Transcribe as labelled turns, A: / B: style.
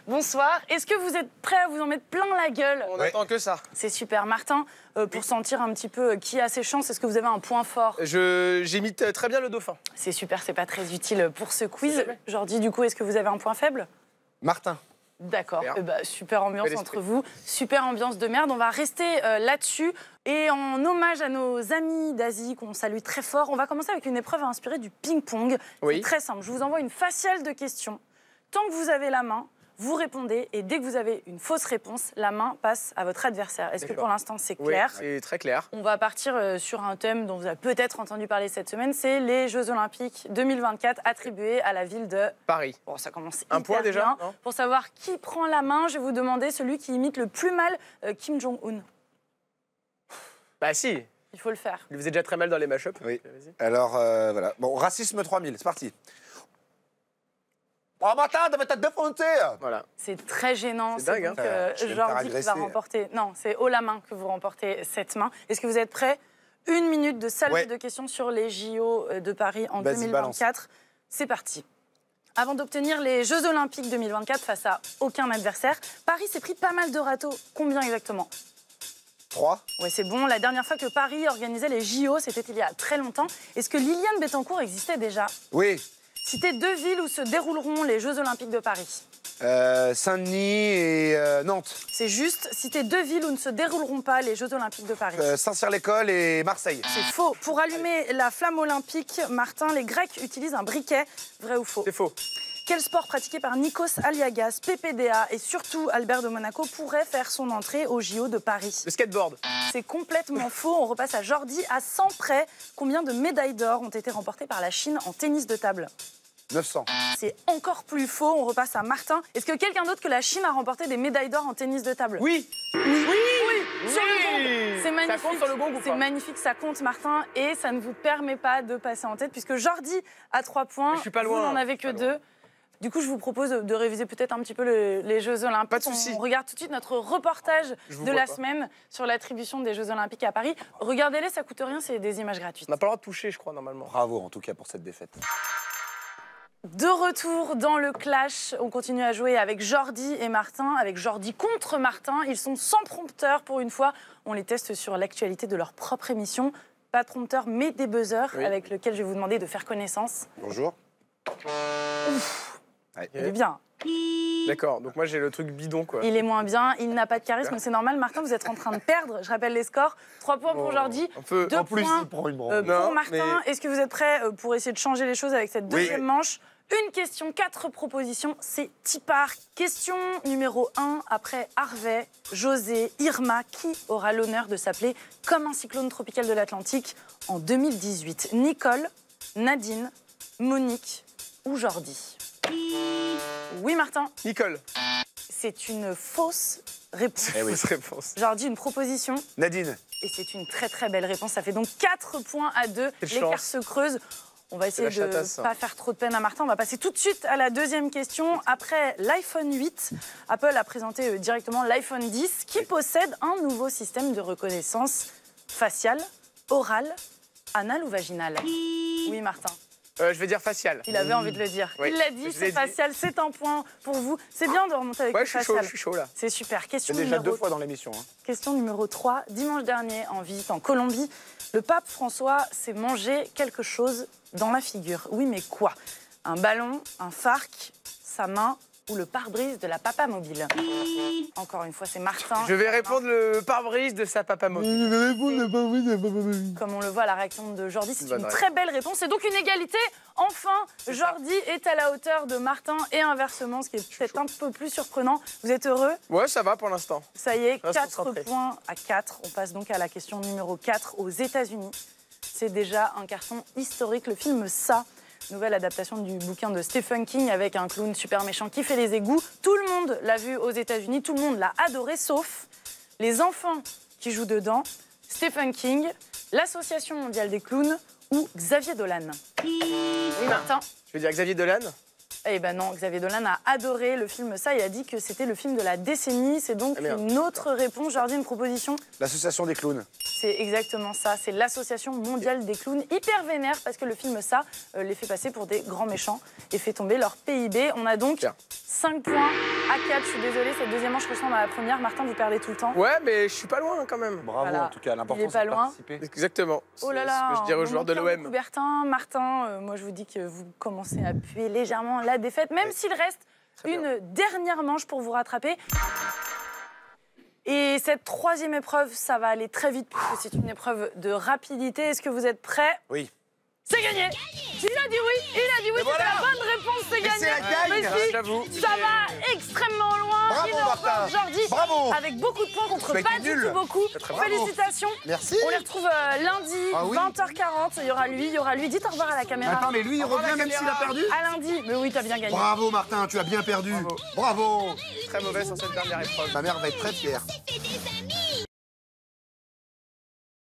A: Bonsoir. Est-ce que vous êtes prêts à vous en mettre plein la gueule?
B: On n'attend que ça.
A: C'est super. Martin, pour sentir un petit peu qui a ses chances, est-ce que vous avez un point fort?
B: J'imite très bien le dauphin.
A: C'est super, c'est pas très utile pour ce quiz. Jordi, du coup, est-ce que vous avez un point faible?
B: Martin.
A: D'accord, super ambiance entre vous, super ambiance de merde. On va rester là-dessus. Et en hommage à nos amis d'Asie qu'on salue très fort, on va commencer avec une épreuve inspirée du ping-pong. C'est très simple, je vous envoie une faciale de questions. Tant que vous avez la main, vous répondez et dès que vous avez une fausse réponse, la main passe à votre adversaire. Est-ce que pour l'instant c'est clair?
B: Oui, c'est très clair.
A: On va partir sur un thème dont vous avez peut-être entendu parler cette semaine, c'est les Jeux Olympiques 2024 attribués à la ville de
B: Paris.
A: Bon, ça commence
B: un point déjà
A: bien. Pour savoir qui prend la main, je vais vous demander celui qui imite le plus mal Kim Jong-un.
B: Bah si.
A: Il faut le faire.
B: Il faisait déjà très mal dans les mashups.
C: Oui. Alors, voilà. Bon, racisme 3000, c'est parti. Oh, Martin, t'avais ta défoncé.
B: Voilà.
A: C'est très gênant.
B: C'est dingue,
A: donc, Jordi qui va remporter. Non, c'est haut la main que vous remportez cette main. Est-ce que vous êtes prêts? Une minute de salve de questions sur les JO de Paris en 2024. C'est parti. Avant d'obtenir les Jeux Olympiques 2024 face à aucun adversaire, Paris s'est pris pas mal de râteaux. Combien exactement?
C: 3.
A: Ouais, c'est bon. La dernière fois que Paris organisait les JO, c'était il y a très longtemps. Est-ce que Liliane Bettencourt existait déjà?
C: Oui.
A: Citez 2 villes où se dérouleront les Jeux Olympiques de Paris.
C: Saint-Denis et Nantes.
A: C'est juste. Citez 2 villes où ne se dérouleront pas les Jeux Olympiques de Paris.
C: Saint-Cyr-l'École et Marseille.
A: C'est faux. Pour allumer la flamme olympique, Martin, les Grecs utilisent un briquet. Vrai ou faux?
B: C'est faux.
A: Quel sport pratiqué par Nikos Aliagas, PPDA et surtout Albert de Monaco pourrait faire son entrée au JO de Paris?
B: Le skateboard.
A: C'est complètement faux. On repasse à Jordi. À 100 près, combien de médailles d'or ont été remportées par la Chine en tennis de table?
C: 900.
A: C'est encore plus faux. On repasse à Martin. Est-ce que quelqu'un d'autre que la Chine a remporté des médailles d'or en tennis de table?
B: Oui.
A: Sur le gong. C'est magnifique.
B: Ça compte sur le gong ou pas?
A: C'est magnifique, ça compte, Martin. Et ça ne vous permet pas de passer en tête puisque Jordi a 3 points.
B: Je suis pas loin.
A: Vous n'en avez que 2. Du coup, je vous propose de réviser peut-être un petit peu les Jeux Olympiques.
B: Pas de souci.
A: On regarde tout de suite notre reportage de la semaine sur l'attribution des Jeux Olympiques à Paris. Regardez-les, ça coûte rien, c'est des images gratuites.
B: On n'a pas le droit de toucher, je crois, normalement.
C: Bravo, en tout cas, pour cette défaite.
A: De retour dans le clash, on continue à jouer avec Jordi et Martin, avec Jordi contre Martin. Ils sont sans prompteur pour une fois. On les teste sur l'actualité de leur propre émission. Pas de prompteur, mais des buzzers avec lesquels je vais vous demander de faire connaissance.
C: Bonjour.
A: Ouf. Il est bien.
B: D'accord, donc moi j'ai le truc bidon, quoi.
A: Il est moins bien, il n'a pas de charisme, c'est normal. Martin, vous êtes en train de perdre. Je rappelle les scores. 3 points pour Jordi, 2 points pour Martin. Est-ce que vous êtes prêts pour essayer de changer les choses avec cette deuxième manche? Une question, 4 propositions, c'est Tipar. Question numéro 1, après Harvey, José, Irma, qui aura l'honneur de s'appeler comme un cyclone tropical de l'Atlantique en 2018? Nicole, Nadine, Monique ou Jordi? Oui, Martin.
B: Nicole.
A: C'est une fausse réponse.
B: Fausse réponse.
A: Jordi, une proposition.
C: Nadine.
A: Et c'est une très très belle réponse. Ça fait donc 4 points à 2. L'écart se creuse. On va essayer de ne pas faire trop de peine à Martin. On va passer tout de suite à la deuxième question. Après l'iPhone 8, Apple a présenté directement l'iPhone 10 qui possède un nouveau système de reconnaissance faciale, orale, anale ou vaginale. Oui, Martin.
B: Je vais dire facial.
A: Il avait envie de le dire. Il l'a dit, c'est facial, c'est un point pour vous. C'est bien de remonter avec le facial.
B: Je suis chaud là.
A: C'est super. Question
C: déjà
A: numéro...
C: 2 fois dans l'émission.
A: Question numéro 3. Dimanche dernier, en visite en Colombie, le pape François s'est mangé quelque chose dans la figure. Oui, mais quoi? Un ballon, un farc, sa main ou le pare-brise de la papa mobile? Encore une fois, c'est Martin.
B: Je vais répondre le pare-brise de sa papa mobile.
C: Je vais répondre le pare-brise de papa mobile.
A: Comme on le voit à la réaction de Jordi, c'est une très belle réponse. C'est donc une égalité. Enfin, Jordi est à la hauteur de Martin et inversement, ce qui est peut-être un peu plus surprenant. Vous êtes heureux?
B: Ouais, ça va pour l'instant.
A: Ça y est, 4 points à 4. On passe donc à la question numéro 4 aux États-Unis. C'est déjà un carton historique, le film Ça. Nouvelle adaptation du bouquin de Stephen King avec un clown super méchant qui fait les égouts. Tout le monde l'a vu aux États-Unis, tout le monde l'a adoré, sauf les enfants qui jouent dedans, Stephen King, l'Association mondiale des clowns ou Xavier Dolan. Oui, Martin.
B: Je vais dire Xavier Dolan.
A: Eh ben non, Xavier Dolan a adoré le film Ça et a dit que c'était le film de la décennie. C'est donc une autre réponse. Jordi, une proposition?
C: L'association des clowns.
A: C'est exactement ça. C'est l'Association mondiale des clowns. Hyper vénère parce que le film Ça les fait passer pour des grands méchants et fait tomber leur PIB. On a donc 5 points à 4. Je suis désolée, cette deuxième manche ressemble à la première. Martin, vous perdez tout le temps.
B: Ouais, mais je suis pas loin quand même.
C: Bravo
A: Voilà.
C: en tout cas, l'important
A: Il est
C: c'est
A: pas
C: de
A: loin.
C: participer.
B: Exactement.
A: Oh là
B: C'est
A: là,
B: ce que je dirais aux joueurs de l'OM.
A: Coubertin, Martin, moi je vous dis que vous commencez à puer légèrement la défaite, même s'il reste une dernière manche pour vous rattraper. Et cette troisième épreuve, ça va aller très vite puisque c'est une épreuve de rapidité. Est-ce que vous êtes prêts?
C: Oui.
A: C'est gagné. Il a dit oui, c'est
C: voilà.
A: la bonne réponse, c'est gagné.
C: c'est la gagne.
A: Mais si,
B: J'avoue.
A: ça va extrêmement loin.
C: Bravo,
A: Il en
C: Martin.
A: reprend Jordi
C: Bravo.
A: avec beaucoup de points contre
C: Mais
A: pas
C: t'es
A: du
C: nul.
A: tout beaucoup.
C: Bravo.
A: Félicitations.
C: Merci.
A: On les retrouve lundi,
C: Ah oui.
A: 20h40. Il y aura lui. Dites au revoir à la caméra.
C: Attends, mais lui, il
B: Au revoir,
C: revient
B: la
C: même s'il a
B: caméra.
C: perdu.
A: À lundi. Mais oui, t'as bien gagné.
C: Bravo Martin, tu as bien perdu. Bravo.
B: Très mauvais sur cette dernière épreuve.
C: Ta mère va être très fière.
D: J'ai fait des